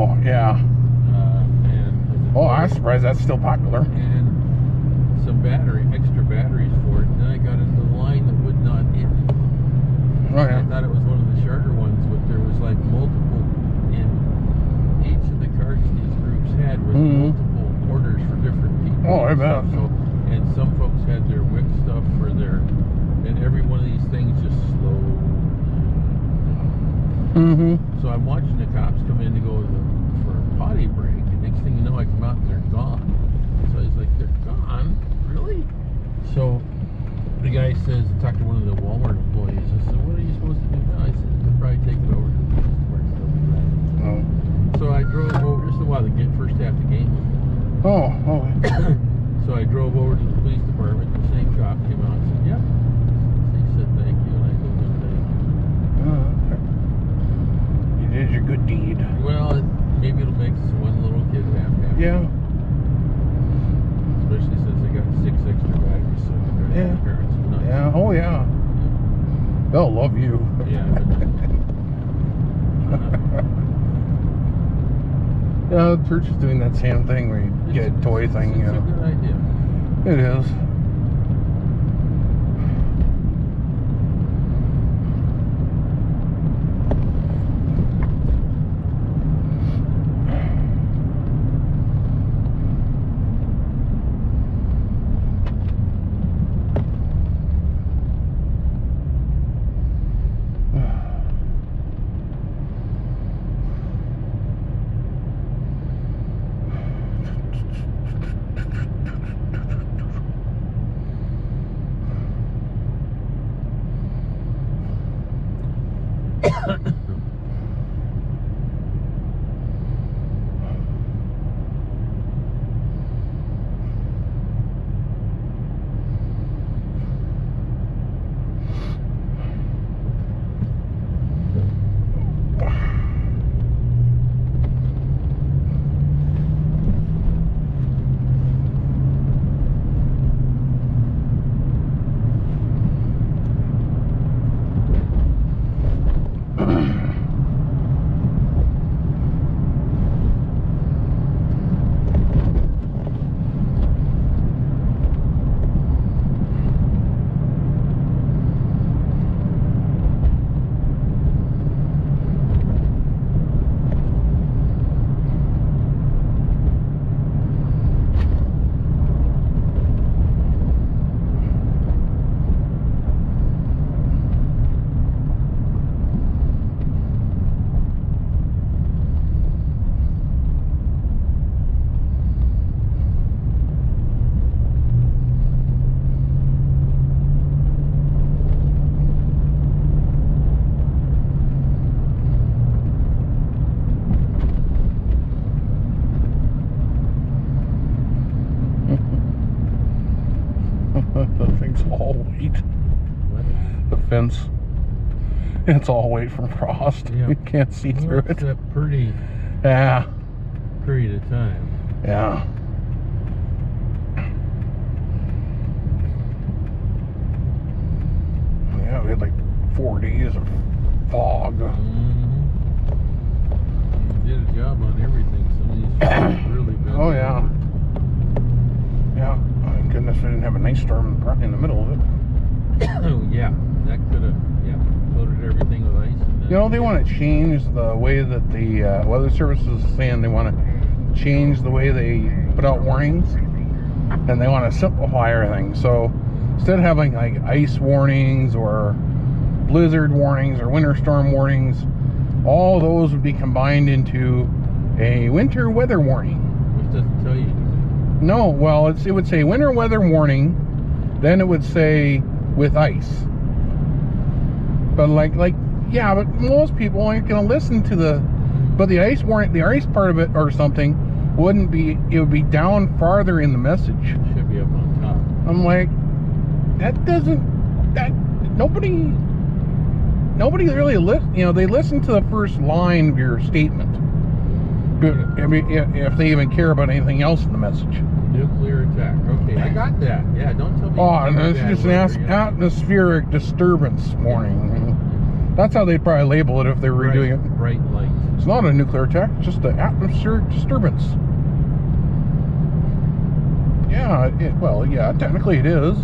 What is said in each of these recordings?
Oh, yeah. And Oh, I'm surprised that's still popular. And some extra batteries for it. And then I got into the line that would not end. Oh, yeah. I thought it was one of the shorter ones, but there was like multiple in each of the cards these groups had was multiple orders for different people. Oh, I bet. So, and some folks had their WIC stuff for their, and every one of these things just slowed. So I'm watching the cops come in to go for a potty break, and next thing you know, I come out and they're gone. So I was like, they're gone? Really? So the guy says, I talked to one of the Walmart employees. I said, what are you supposed to do now? I said, they'll probably take it over to the police department. They'll be ready. Oh. So I drove over, just a while the first half of the game was going. Oh. So I drove over to the police department. The same cop came out and said, yep. He said, thank you. And I told him, thank you. Okay. You did your good deed. Well, maybe it'll make one little kid happy. Yeah. Especially since they got 6 extra batteries, so their parents are nuts. Yeah. Oh, yeah. They'll love you. Yeah. Yeah, the church is doing that same thing where you get a toy thing. It's a good idea. It is. The thing's all weight. What? The fence. It's all weight from frost. Yeah. You can't see through it. It's a pretty period of time. Yeah. Yeah, we had like 4 days of fog. You did a job on everything. Some of these are really bad. Oh, yeah. Yeah. Thank goodness we didn't have a nice storm in the middle of it. Oh, yeah. That could have, coated everything with ice. And You know, they want to change the way that the weather service is saying they want to change the way they put out warnings, and they want to simplify everything. So instead of having like ice warnings or blizzard warnings or winter storm warnings, all those would be combined into a winter weather warning. Which doesn't tell you anything. No, well, it would say winter weather warning, then it would say with ice. But yeah, but most people aren't going to listen to but the ice warning, the ice part of it or something wouldn't be, it would be down farther in the message. It should be up on top. I'm like, nobody really they listen to the first line of your statement. I mean, if they even care about anything else in the message. Nuclear attack. Okay, I got that. Yeah, don't tell me. Oh, and it's just an atmospheric disturbance warning. That's how they'd probably label it if they were redoing it. Bright light. It's not a nuclear attack, it's just an atmospheric disturbance. Yeah, well, yeah, technically it is.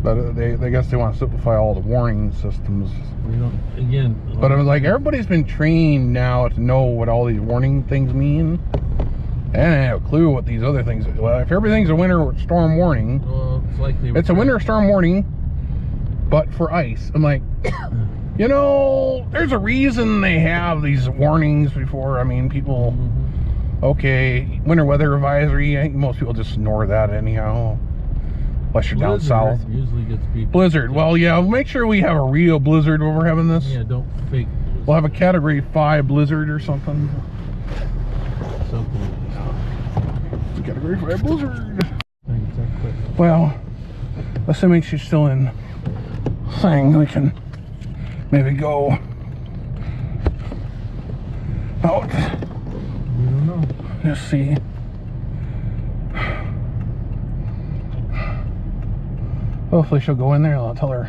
But I guess they want to simplify all the warning systems. You know, again. But I was like, everybody's been trained now to know what all these warning things mean. And I have a clue what these other things are. Well, if everything's a winter storm warning, Well, it's like it's a winter storm warning, but for ice. I'm like, you know, there's a reason they have these warnings before. I mean, people, okay, winter weather advisory, I think most people just ignore that anyhow. Unless you're down south. Usually gets people. Blizzard. Well, yeah, make sure we have a real blizzard when we're having this. Yeah, don't fake blizzard. We'll have a category 5 blizzard or something. Something. It's a category 5 blizzard. Thanks, that quick. Well, assuming she's still in thing, we can maybe go out. We don't know. Just see. Hopefully she'll go in there and I'll tell her,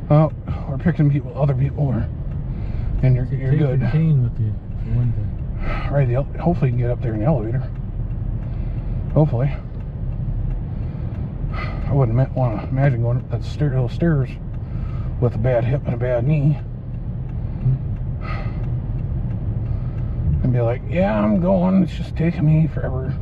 oh, we're picking people, other people, and you're Take good. your cane with you for one thing. Right, hopefully you can get up there in the elevator. Hopefully. I wouldn't want to imagine going up those stairs with a bad hip and a bad knee. And be like, yeah, I'm going, it's just taking me forever.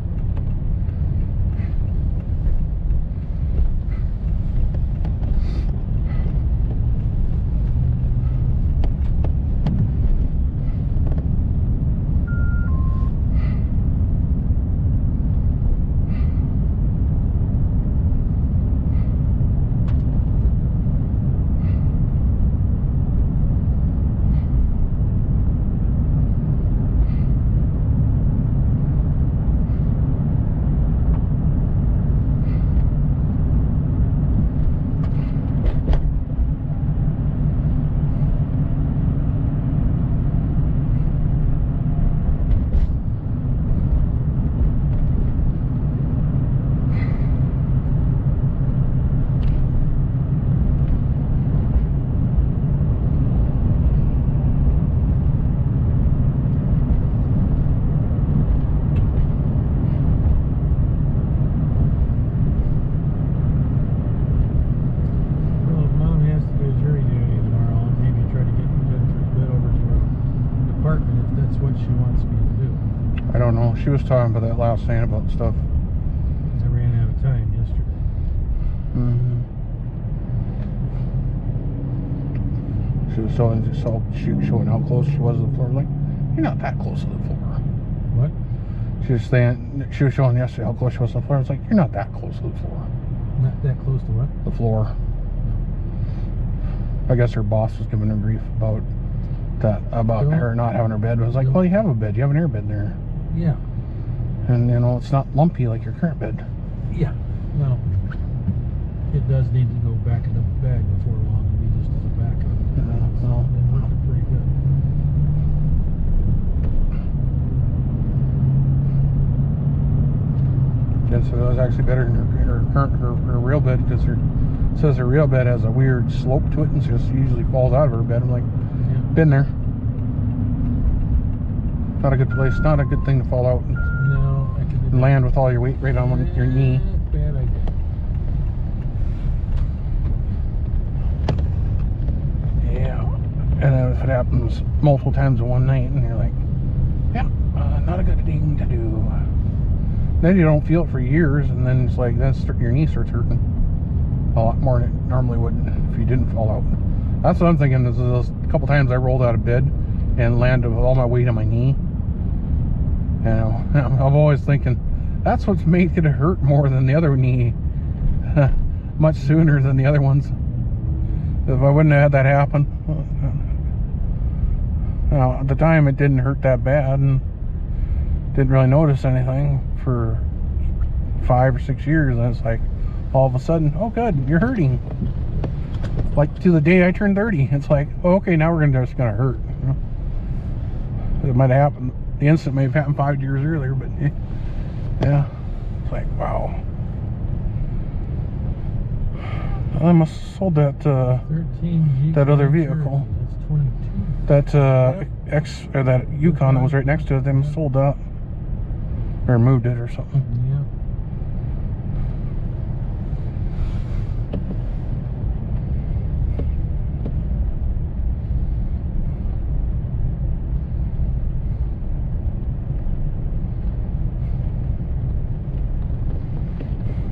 I don't know. She was talking about that last night about stuff. I ran out of time yesterday. She was showing how close she was to the floor. Like, you're not that close to the floor. What? She was showing yesterday how close she was to the floor. I was like, you're not that close to the floor. Not that close to what? The floor. I guess her boss was giving her grief about that, about her not having her bed. I was like, well, you have a bed. You have an air bed there. Yeah. And, you know, it's not lumpy like your current bed. Yeah. Well, it does need to go back in the bag before long. It'll be just as a backup. Well, Been working pretty good. Yeah, so it was actually better than her real bed, because it says her real bed has a weird slope to it, and she just usually falls out of her bed. I'm like, Yeah. been there. Not a good place. Not a good thing to fall out and No, I could do land with all your weight right on your knee. Bad idea. Yeah. And then if it happens multiple times in one night, and you're like, yeah, not a good thing to do. Then you don't feel it for years, and then it's like, your knee starts hurting a lot more than it normally would if you didn't fall out. That's what I'm thinking. Is a couple times I rolled out of bed and landed with all my weight on my knee. You know, I'm always thinking that's what's making it hurt more than the other knee, much sooner than the other ones. If I wouldn't have had that happen, now at the time it didn't hurt that bad, and didn't really notice anything for 5 or 6 years. And it's like all of a sudden, oh good, you're hurting. like to the day I turned 30. It's like, oh, okay, now we're just gonna hurt. You know? It might have happened. The incident may have happened 5 years earlier, but yeah, it's like, wow. I must have sold that that other vehicle. That's 22. That that Yukon that was right next to it. They must have sold that or moved it or something. Yeah.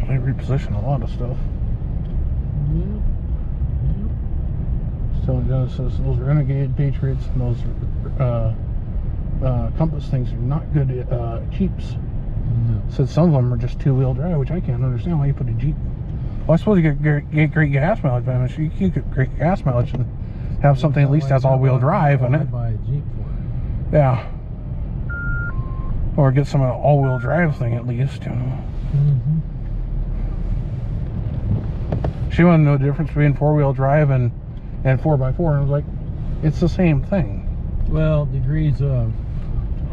They reposition a lot of stuff. So it says those Renegade Patriots and those Compass things are not good Jeeps. No. Said some of them are just two-wheel drive, which I can't understand why you put a Jeep. Well, I suppose you get great gas mileage, but I'm sure you get great gas mileage and have something at least has all-wheel drive in it. Buy a Jeep for it. Yeah. Or get some all-wheel drive thing at least, you know. Mm-hmm. She wanted to know the difference between four-wheel drive and 4x4, and I was like, it's the same thing. Well, degrees of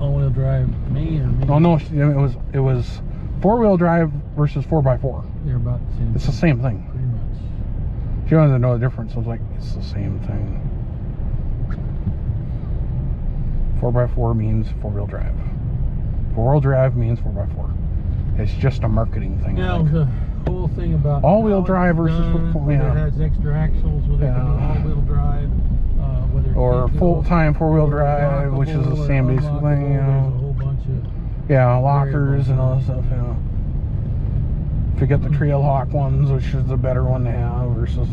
all-wheel drive me or me? Oh no, it was four-wheel drive versus 4x4. They're about the same. It's the same thing. Pretty much. She wanted to know the difference. I was like, it's the same thing. 4x4 means four-wheel drive. Four-wheel drive means 4x4. It's just a marketing thing. Now the whole thing about all-wheel drive versus whether it has extra axles, whether it can do all-wheel drive, whether or full-time four-wheel drive, which is the same basic thing. You know. There's a whole bunch of lockers and all that stuff. You know. Forget the Trailhawk ones, which is the better one to have. Versus,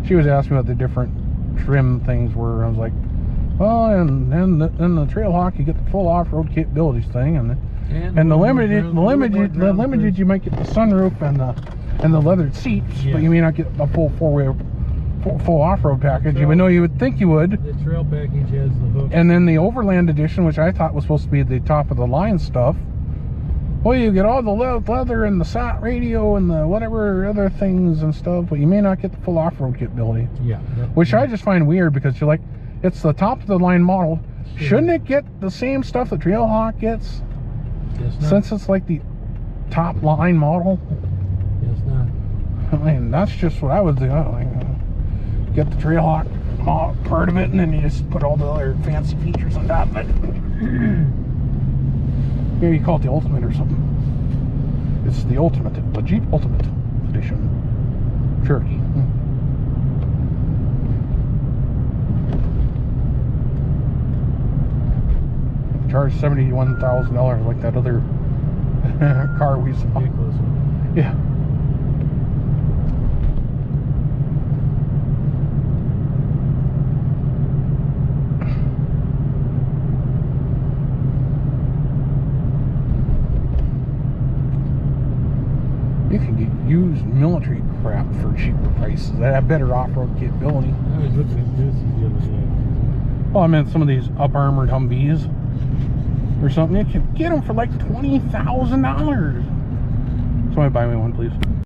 she was asking what the different trim things were. I was like, well, and then the Trailhawk, you get the full off-road capabilities thing, and the limited, you might get the sunroof and the leathered seats, but you may not get a full off-road package, even though you would think you would. The trail package has the hook. And then the Overland edition, which I thought was supposed to be the top of the line stuff. Well, you get all the leather and the SAT radio and the whatever other things and stuff, but you may not get the full off-road capability. Yeah. Which I just find weird, because you're like, it's the top of the line model. Sure. Shouldn't it get the same stuff that Trailhawk gets? Since it's like the top line model? Yes, not. I mean, that's just what I would do. Like, get the Trailhawk part of it, and then you just put all the other fancy features on top of it. Maybe you call it the Ultimate or something. It's the Ultimate, the Jeep Ultimate Edition. Cherokee. Charge $71,000 like that other car we saw. Yeah. You can get used military crap for cheaper prices that have better off-road capability. I was looking at this the other day. Well, I meant some of these up-armored Humvees or something. You can get them for like $20,000. Somebody buy me one, please.